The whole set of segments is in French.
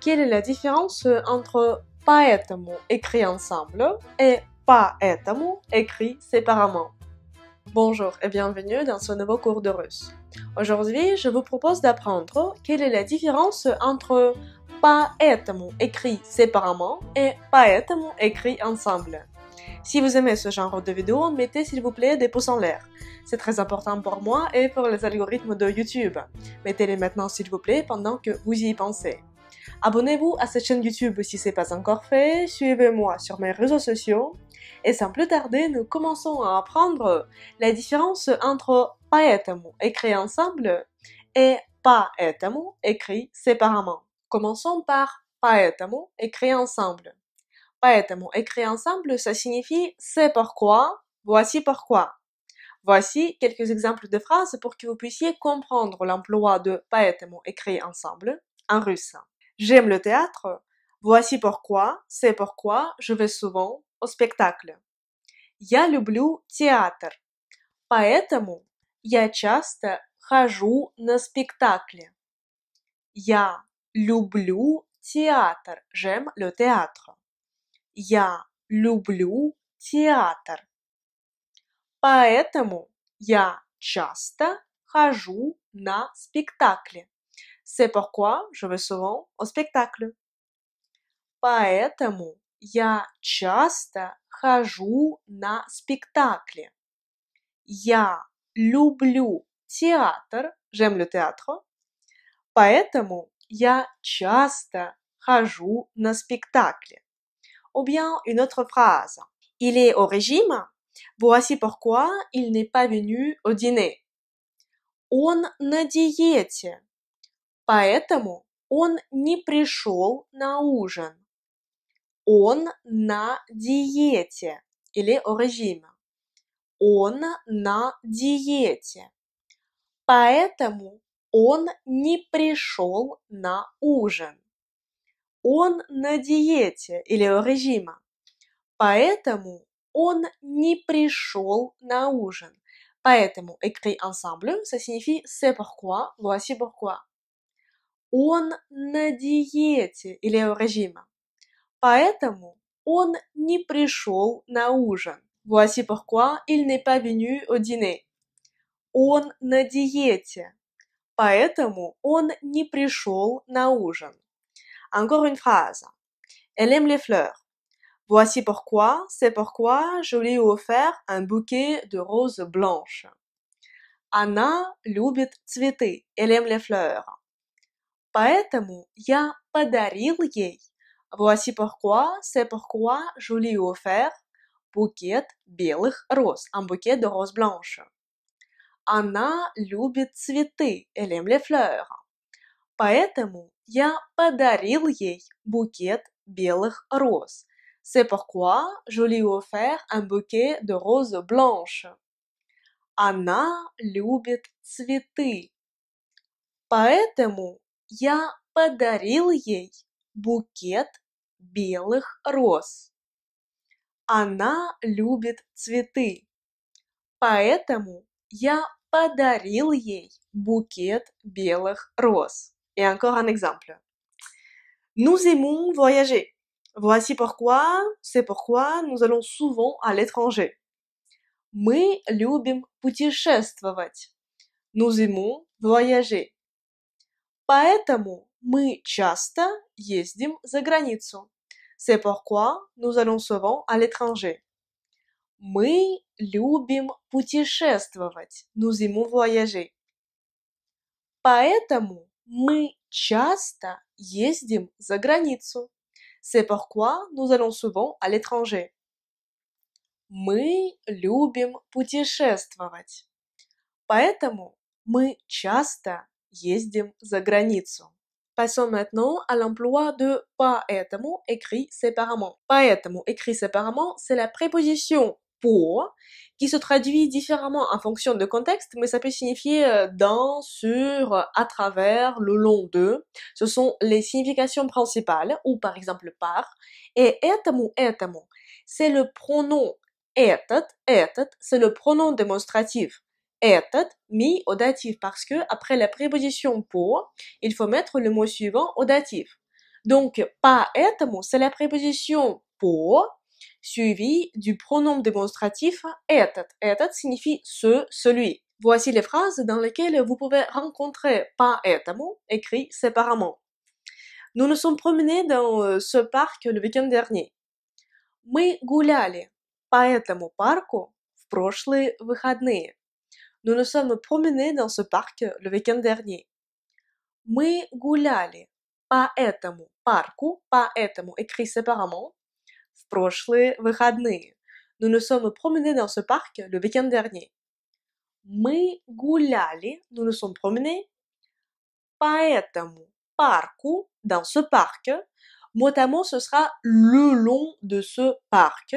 Quelle est la différence entre поэтому écrit ensemble et поэтому écrit séparément? Bonjour et bienvenue dans ce nouveau cours de russe. Aujourd'hui, je vous propose d'apprendre quelle est la différence entre поэтому écrit séparément et поэтому écrit ensemble. Si vous aimez ce genre de vidéo, mettez s'il vous plaît des pouces en l'air. C'est très important pour moi et pour les algorithmes de YouTube. Mettez-les maintenant s'il vous plaît pendant que vous y pensez. Abonnez-vous à cette chaîne YouTube si ce n'est pas encore fait, suivez-moi sur mes réseaux sociaux et sans plus tarder, nous commençons à apprendre la différence entre поэтому écrit ensemble et поэтому écrit séparément. Commençons par поэтому écrit ensemble. Поэтому écrit ensemble, ça signifie c'est pourquoi, voici pourquoi. Voici quelques exemples de phrases pour que vous puissiez comprendre l'emploi de поэтому écrit ensemble en russe. J'aime le théâtre, voici pourquoi, c'est pourquoi je vais souvent au spectacle. Я люблю театр, поэтому я часто хожу на спектакли. Я люблю театр, j'aime le théâtre. Я люблю театр. Поэтому я часто хожу на спектакли. C'est pourquoi je vais souvent au spectacle. Поэтому я часто хожу на спектакли. Я люблю театр, j'aime le théâtre. Поэтому я часто хожу на спектакли. Ou bien une autre phrase. Il est au régime, voici pourquoi il n'est pas venu au dîner. Он на диете, поэтому он не пришел на ужин. Он на диете, il est au régime. Он на диете, поэтому он не пришел на ужин. Он на диете, il est au régime. Поэтому он не пришел на ужин. Поэтому, écrit ensemble, ça signifie c'est pourquoi, voici pourquoi. Он на диете, il est au régime. Поэтому он не пришел на ужин. Voici pourquoi il n'est pas venu au dîner. Он на диете. Поэтому он не пришел на ужин. Encore une phrase. Elle aime les fleurs. Voici pourquoi, c'est pourquoi je lui ai offert un bouquet de roses blanches. Она любит цветы. Elle aime les fleurs. Поэтому я подарил ей. Voici pourquoi, c'est pourquoi je lui ai offert букет белых роз. Un bouquet de roses blanches. Она любит цветы. Elle aime les fleurs. Поэтому я подарил ей букет белых роз. C'est pourquoi je lui ai offert un bouquet de roses blanches. Она любит цветы. Поэтому я подарил ей букет белых роз. Она любит цветы. Поэтому я подарил ей букет белых роз. Et encore un exemple. Nous aimons voyager. Voici pourquoi, c'est pourquoi nous allons souvent à l'étranger. Мы любим путешествовать. Nous aimons voyager. Поэтому мы часто ездим за границу. C'est pourquoi nous allons souvent à l'étranger. Мы любим путешествовать. Nous aimons voyager. Поэтому мы часто ездим за границу. C'est pourquoi nous allons souvent à l'étranger. Мы любим путешествовать. Поэтому мы часто ездим за границу. Passons maintenant à l'emploi de поэтому écrit séparément. Поэтому écrit séparément, c'est la préposition pour qui se traduit différemment en fonction de contexte, mais ça peut signifier dans, sur, à travers, le long de. Ce sont les significations principales, ou par exemple par. Et этому, c'est le pronom этот, c'est le pronom démonstratif. Этот mis au datif parce que après la préposition pour, il faut mettre le mot suivant au datif. Donc, поэтому, c'est la préposition по, suivie du pronom démonstratif этот. Этот signifie ce, celui. Voici les phrases dans lesquelles vous pouvez rencontrer поэтому, écrit séparément. Nous nous sommes promenés dans ce parc le week-end dernier. Мы гуляли по этому парку в прошлые выходные. Nous nous sommes promenés dans ce parc le week-end dernier. Мы гуляли по этому парку, поэтому écrit séparément, в прошлые выходные. Nous nous sommes promenés dans ce parc le week-end dernier. Мы гуляли, nous nous sommes promenés, по этому парку, dans ce parc. Mot à mot, ce sera le long de ce parc.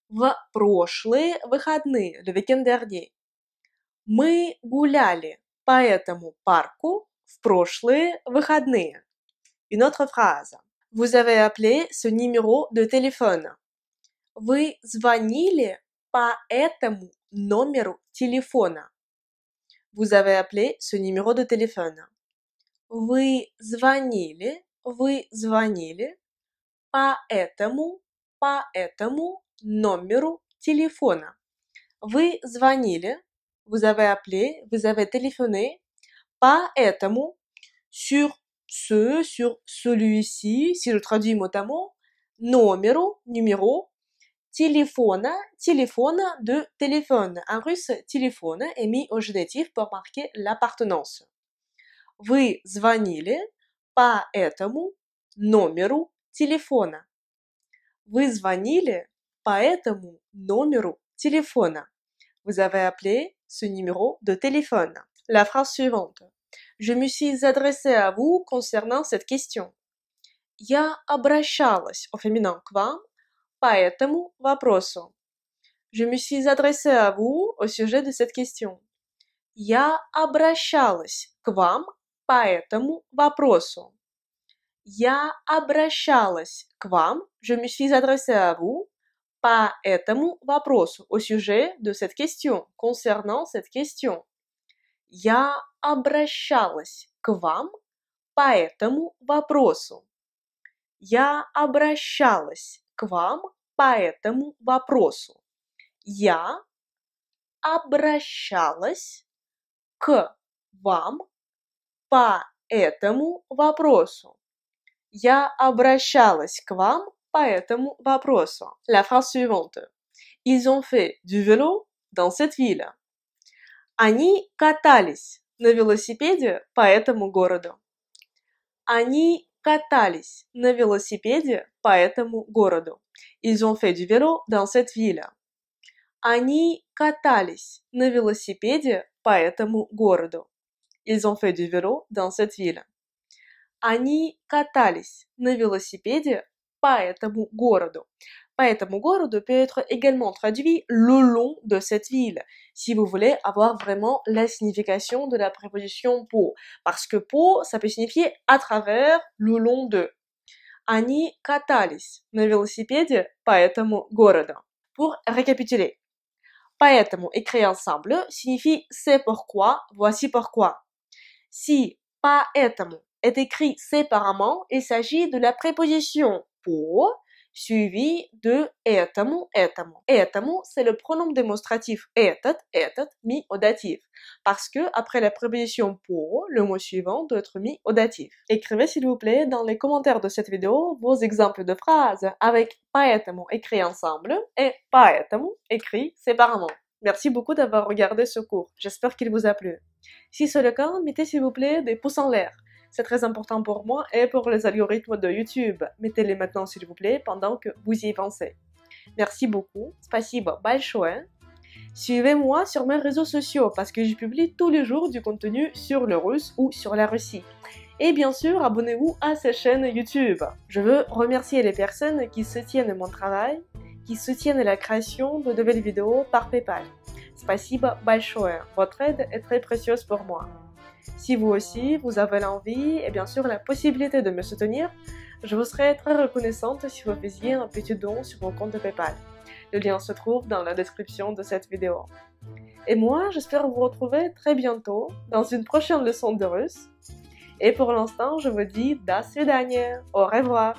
В прошлые выходные, le week-end dernier. Мы гуляли по этому парку в прошлые выходные. Une autre phrase. Vous avez appelé ce numéro de téléphone. Вы звонили по этому номеру телефона. Vous avez appelé ce numéro de téléphone. Вы звонили по этому номеру телефона. Вы звонили, vous avez appelé, vous avez téléphoné, по этому, sur ce, sur celui-ci, si je traduis mot à mot, номеру, numéro, téléphone, téléphone de téléphone. En russe, téléphone est mis au génitif pour marquer l'appartenance. Вы звонили по этому номеру телефона. Вы звонили по этому номеру телефона. Vous avez appelé ce numéro de téléphone. La phrase suivante. Je me suis adressée à vous concernant cette question. Я обращалась au féminin к вам по этому вопросу. Je me suis adressée à vous au sujet de cette question. Я обращалась к вам по этому вопросу. Я обращалась к вам, je me suis adressée à vous, по этому вопросу, au sujet de cette question, concernant cette question. Я обращалась к вам по этому вопросу. Я обращалась к вам по этому вопросу. Я обращалась к вам по этому вопросу. Я обращалась к вам по этому вопросу. La phrase suivante. Ils ont fait du vélo dans cette ville. Они катались на велосипеде по этому городу. Они катались на велосипеде по этому городу. Ils ont fait du vélo dans cette ville. Они катались на велосипеде по этому городу. Ils ont fait du vélo dans cette ville. Они катались на велосипеде по этому городу. По этому городу peut être également traduit le long de cette ville, si vous voulez avoir vraiment la signification de la préposition по. Parce que по, ça peut signifier à travers, le long de. Они катались на велосипеде по этому городу. Pour récapituler. Поэтому, écrit ensemble, signifie c'est pourquoi, voici pourquoi. Si поэтому est écrit séparément, il s'agit de la préposition по, suivie de этому. Этому, c'est le pronom démonstratif этот, mis au datif. Parce que, après la préposition по, le mot suivant doit être mis au datif. Écrivez s'il vous plaît dans les commentaires de cette vidéo vos exemples de phrases avec поэтому écrit ensemble et поэтому écrit séparément. Merci beaucoup d'avoir regardé ce cours. J'espère qu'il vous a plu. Si c'est le cas, mettez s'il vous plaît des pouces en l'air. C'est très important pour moi et pour les algorithmes de YouTube. Mettez-les maintenant s'il vous plaît pendant que vous y pensez. Merci beaucoup. Спасибо большое. Suivez-moi sur mes réseaux sociaux parce que je publie tous les jours du contenu sur le russe ou sur la Russie. Et bien sûr, abonnez-vous à cette chaîne YouTube. Je veux remercier les personnes qui soutiennent mon travail, qui soutiennent la création de nouvelles vidéos par PayPal. Спасибо большое. Votre aide est très précieuse pour moi. Si vous aussi, vous avez l'envie et bien sûr la possibilité de me soutenir, je vous serais très reconnaissante si vous faisiez un petit don sur mon compte PayPal. Le lien se trouve dans la description de cette vidéo. Et moi, j'espère vous retrouver très bientôt dans une prochaine leçon de russe. Et pour l'instant, je vous dis до свидания, au revoir.